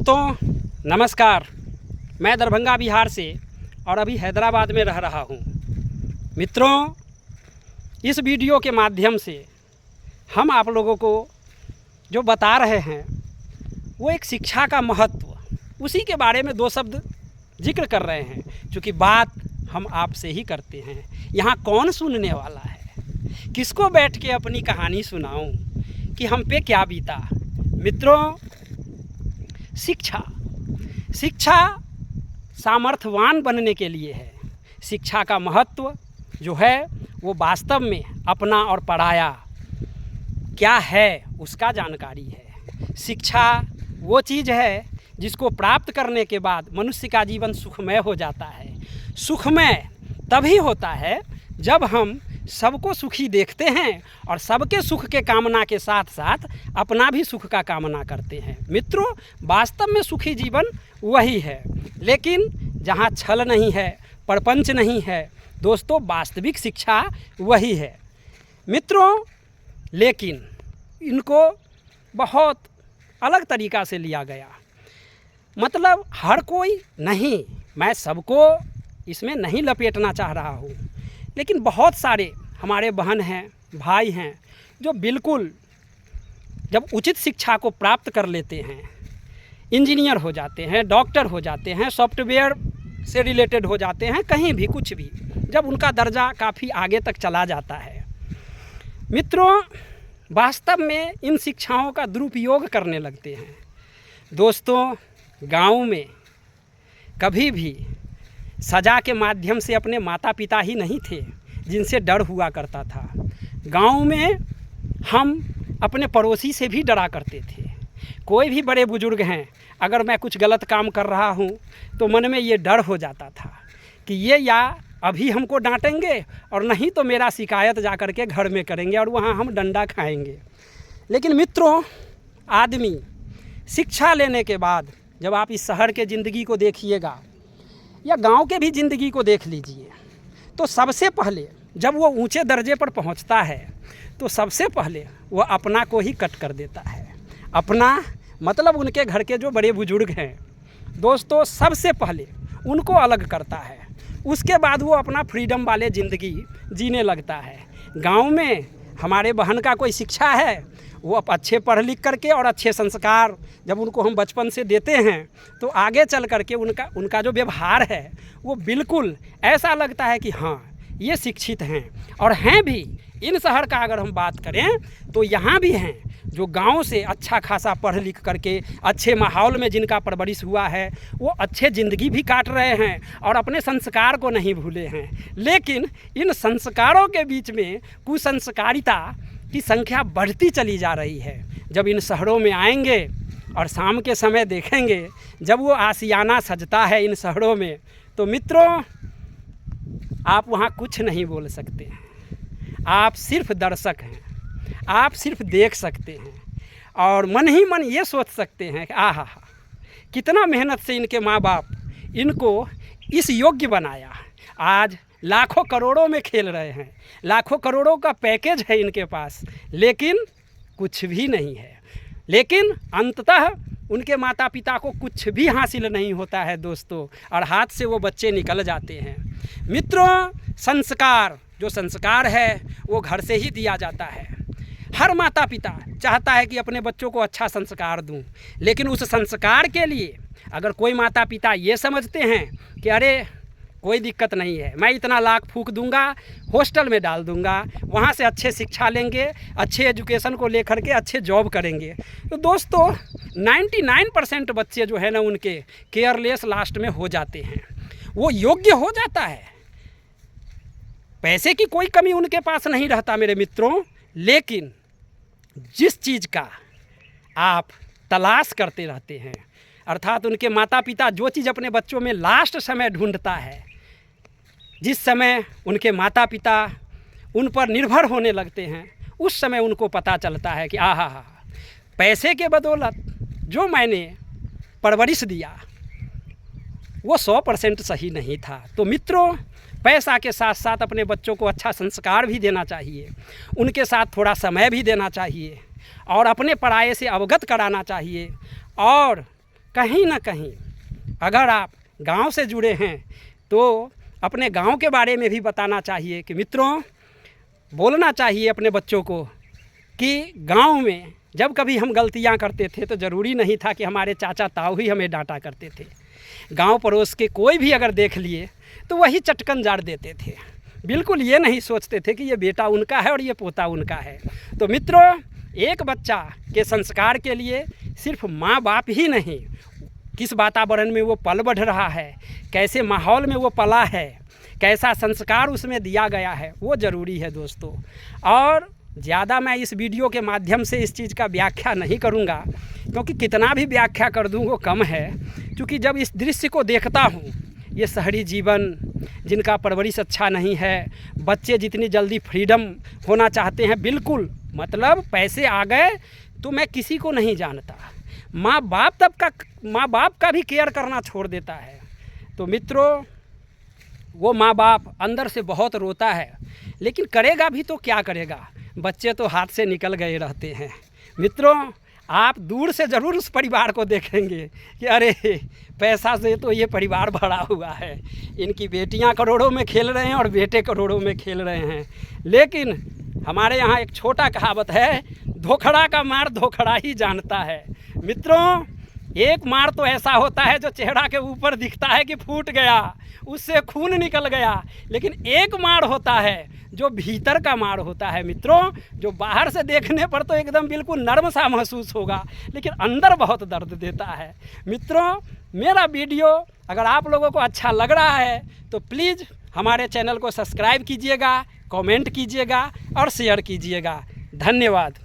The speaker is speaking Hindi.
दोस्तों नमस्कार। मैं दरभंगा बिहार से और अभी हैदराबाद में रह रहा हूँ। मित्रों, इस वीडियो के माध्यम से हम आप लोगों को जो बता रहे हैं वो एक शिक्षा का महत्व, उसी के बारे में दो शब्द जिक्र कर रहे हैं। क्योंकि बात हम आपसे ही करते हैं, यहाँ कौन सुनने वाला है, किसको बैठ के अपनी कहानी सुनाऊं कि हम पे क्या बीता। मित्रों, शिक्षा सामर्थ्यवान बनने के लिए है। शिक्षा का महत्व जो है वो वास्तव में अपना और पराया क्या है उसका जानकारी है। शिक्षा वो चीज़ है जिसको प्राप्त करने के बाद मनुष्य का जीवन सुखमय हो जाता है। सुखमय तभी होता है जब हम सबको सुखी देखते हैं और सबके सुख के कामना के साथ साथ अपना भी सुख का कामना करते हैं। मित्रों, वास्तव में सुखी जीवन वही है, लेकिन जहाँ छल नहीं है, प्रपंच नहीं है। दोस्तों, वास्तविक शिक्षा वही है मित्रों, लेकिन इनको बहुत अलग तरीक़ा से लिया गया। मतलब हर कोई नहीं, मैं सबको इसमें नहीं लपेटना चाह रहा हूँ, लेकिन बहुत सारे हमारे बहन हैं, भाई हैं जो बिल्कुल जब उचित शिक्षा को प्राप्त कर लेते हैं, इंजीनियर हो जाते हैं, डॉक्टर हो जाते हैं, सॉफ्टवेयर से रिलेटेड हो जाते हैं, कहीं भी कुछ भी, जब उनका दर्जा काफ़ी आगे तक चला जाता है, मित्रों वास्तव में इन शिक्षाओं का दुरुपयोग करने लगते हैं। दोस्तों, गाँव में कभी भी सज़ा के माध्यम से अपने माता पिता ही नहीं थे जिनसे डर हुआ करता था। गांव में हम अपने पड़ोसी से भी डरा करते थे। कोई भी बड़े बुजुर्ग हैं, अगर मैं कुछ गलत काम कर रहा हूं तो मन में ये डर हो जाता था कि ये या अभी हमको डांटेंगे और नहीं तो मेरा शिकायत जा कर के घर में करेंगे और वहाँ हम डंडा खाएंगे। लेकिन मित्रों, आदमी शिक्षा लेने के बाद जब आप इस शहर के ज़िंदगी को देखिएगा या गांव के भी ज़िंदगी को देख लीजिए, तो सबसे पहले जब वो ऊंचे दर्जे पर पहुंचता है तो सबसे पहले वो अपना को ही कट कर देता है। अपना मतलब उनके घर के जो बड़े बुजुर्ग हैं, दोस्तों सबसे पहले उनको अलग करता है। उसके बाद वो अपना फ्रीडम वाले ज़िंदगी जीने लगता है। गांव में हमारे बहन का कोई शिक्षा है, वो अब अच्छे पढ़ लिख करके और अच्छे संस्कार जब उनको हम बचपन से देते हैं तो आगे चल करके उनका जो व्यवहार है वो बिल्कुल ऐसा लगता है कि हाँ ये शिक्षित हैं। और हैं भी। इन शहर का अगर हम बात करें तो यहाँ भी हैं जो गांव से अच्छा खासा पढ़ लिख करके अच्छे माहौल में जिनका परवरिश हुआ है, वो अच्छे ज़िंदगी भी काट रहे हैं और अपने संस्कार को नहीं भूले हैं। लेकिन इन संस्कारों के बीच में कुसंस्कारिता की संख्या बढ़ती चली जा रही है। जब इन शहरों में आएंगे और शाम के समय देखेंगे जब वो आशियाना सजता है इन शहरों में, तो मित्रों आप वहाँ कुछ नहीं बोल सकते हैं। आप सिर्फ दर्शक हैं, आप सिर्फ देख सकते हैं और मन ही मन ये सोच सकते हैं कि आहा कितना मेहनत से इनके माँ बाप इनको इस योग्य बनाया। आज लाखों करोड़ों में खेल रहे हैं, लाखों करोड़ों का पैकेज है इनके पास, लेकिन कुछ भी नहीं है। लेकिन अंततः उनके माता पिता को कुछ भी हासिल नहीं होता है दोस्तों, और हाथ से वो बच्चे निकल जाते हैं। मित्रों, संस्कार जो संस्कार है वो घर से ही दिया जाता है। हर माता पिता चाहता है कि अपने बच्चों को अच्छा संस्कार दूं, लेकिन उस संस्कार के लिए अगर कोई माता पिता ये समझते हैं कि अरे कोई दिक्कत नहीं है, मैं इतना लाख फूंक दूंगा, हॉस्टल में डाल दूंगा, वहाँ से अच्छे शिक्षा लेंगे, अच्छे एजुकेशन को लेकर के अच्छे जॉब करेंगे, तो दोस्तों 99% बच्चे जो है ना उनके केयरलेस लास्ट में हो जाते हैं। वो योग्य हो जाता है, पैसे की कोई कमी उनके पास नहीं रहता मेरे मित्रों, लेकिन जिस चीज़ का आप तलाश करते रहते हैं, अर्थात उनके माता पिता जो चीज़ अपने बच्चों में लास्ट समय ढूंढता है, जिस समय उनके माता पिता उन पर निर्भर होने लगते हैं, उस समय उनको पता चलता है कि आहा पैसे के बदौलत जो मैंने परवरिश दिया वो 100% सही नहीं था। तो मित्रों, पैसा के साथ साथ अपने बच्चों को अच्छा संस्कार भी देना चाहिए, उनके साथ थोड़ा समय भी देना चाहिए और अपने पराये से अवगत कराना चाहिए और कहीं ना कहीं अगर आप गांव से जुड़े हैं तो अपने गांव के बारे में भी बताना चाहिए कि मित्रों, बोलना चाहिए अपने बच्चों को कि गांव में जब कभी हम गलतियां करते थे तो ज़रूरी नहीं था कि हमारे चाचा ताऊ ही हमें डांटा करते थे। गांव पड़ोस के कोई भी अगर देख लिए तो वही चटकन जाड़ देते थे। बिल्कुल ये नहीं सोचते थे कि ये बेटा उनका है और ये पोता उनका है। तो मित्रों, एक बच्चा के संस्कार के लिए सिर्फ माँ बाप ही नहीं, किस वातावरण में वो पल बढ़ रहा है, कैसे माहौल में वो पला है, कैसा संस्कार उसमें दिया गया है, वो ज़रूरी है दोस्तों। और ज़्यादा मैं इस वीडियो के माध्यम से इस चीज़ का व्याख्या नहीं करूँगा, क्योंकि कितना भी व्याख्या कर दूँ वो कम है। क्योंकि जब इस दृश्य को देखता हूँ, ये शहरी जीवन, जिनका परवरिश अच्छा नहीं है, बच्चे जितनी जल्दी फ्रीडम होना चाहते हैं, बिल्कुल मतलब पैसे आ गए तो मैं किसी को नहीं जानता, माँ बाप का भी केयर करना छोड़ देता है। तो मित्रों, वो माँ बाप अंदर से बहुत रोता है, लेकिन करेगा भी तो क्या करेगा, बच्चे तो हाथ से निकल गए रहते हैं। मित्रों, आप दूर से ज़रूर उस परिवार को देखेंगे कि अरे पैसा से तो ये परिवार भरा हुआ है, इनकी बेटियां करोड़ों में खेल रहे हैं और बेटे करोड़ों में खेल रहे हैं। लेकिन हमारे यहाँ एक छोटा कहावत है, धोखड़ा का मार धोखड़ा ही जानता है। मित्रों, एक मार तो ऐसा होता है जो चेहरा के ऊपर दिखता है कि फूट गया, उससे खून निकल गया, लेकिन एक मार होता है जो भीतर का मार होता है मित्रों, जो बाहर से देखने पर तो एकदम बिल्कुल नर्म सा महसूस होगा, लेकिन अंदर बहुत दर्द देता है। मित्रों, मेरा वीडियो अगर आप लोगों को अच्छा लग रहा है तो प्लीज़ हमारे चैनल को सब्सक्राइब कीजिएगा, कमेंट कीजिएगा और शेयर कीजिएगा। धन्यवाद।